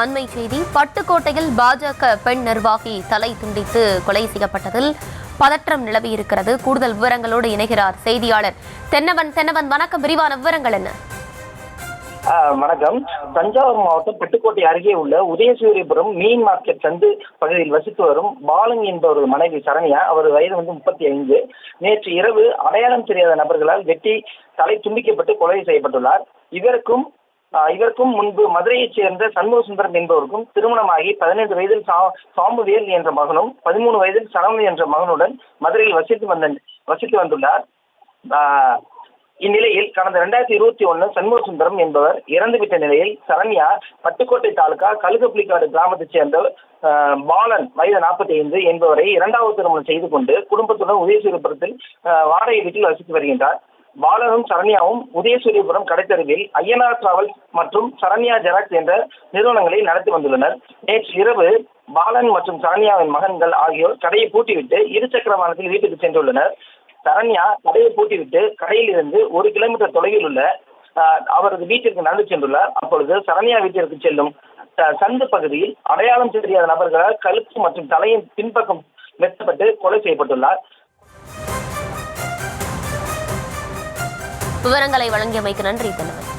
அண்மை செய்தி. பட்டுக்கோட்டையில் பாஜக பெண் நிர்வாகி தலை துண்டித்து கொலை செய்யப்பட்டதில் பதற்றம் நிலவி இருக்கிறது. கூடுதல் விவரங்களோடு இணைகிறார் செய்தியாளர் தென்னவன். வணக்கம். விரிவான விவரங்கள் என்ன? வணக்கம். தஞ்சாவூர் மாவட்டம் பட்டுக்கோட்டை அருகே உள்ள உதயசூரியபுரம் மீன் மார்க்கெட் சந்து பகுதியில் வசித்து வரும் பாலன் என்பவர் மனைவி சரண்யா. அவர் வயது 35. நேற்று இரவு அடையாளம் தெரியாத நபர்களால் வெட்டி தலை துண்டிக்கப்பட்டு கொலை செய்யப்பட்டுள்ளார். இவருக்கும் முன்பு மதுரையைச் சேர்ந்த சண்முக சுந்தரம் என்பவருக்கும் திருமணமாகி 15 வயதில் சாமுவேல் என்ற மகனும் 13 வயதில் சரவணன் என்ற மகனுடன் மதுரையில் வசித்து வந்துள்ளார். இந்நிலையில் கடந்த 2021 சண்முக சுந்தரம் என்பவர் இறந்துவிட்ட நிலையில் சரண்யா பட்டுக்கோட்டை தாலுகா கழுகப்புலிக்காடு கிராமத்தைச் சேர்ந்த பாலன் வயது 45 என்பவரை இரண்டாவது திருமணம் செய்து கொண்டு குடும்பத்துடன் உதயசூரியபுரத்தில் வாடகை வீட்டில் வசித்து வருகின்றார். பாலனும் சரண்யாவும் உதயசூரியபுரம் கடைத்தெருவில் ஐயனார் டிராவல்ஸ் மற்றும் சரண்யா ஜெராக்ஸ் என்ற நிறுவனங்களை நடத்தி வந்துள்ளனர். நேற்று இரவு பாலன் மற்றும் சரண்யாவின் மகன்கள் ஆகியோர் கடையை பூட்டிவிட்டு இருசக்கர வாகனத்தில் வீட்டுக்கு சென்றுள்ளனர். சரண்யா கடையை பூட்டிவிட்டு கடையில் இருந்து 1 கிலோமீட்டர் தொலைவில் உள்ள அவரது வீட்டிற்கு நடந்து சென்றுள்ளார். அப்பொழுது சரண்யா வீட்டிற்கு செல்லும் சந்து பகுதியில் அடையாளம் தெரியாத நபர்களால் கழுத்து மற்றும் தலையின் பின்பக்கம் வெட்டப்பட்டு கொலை செய்யப்பட்டுள்ளார். விவரங்களை வழங்கியமைக்கு நன்றி தென்னவன்.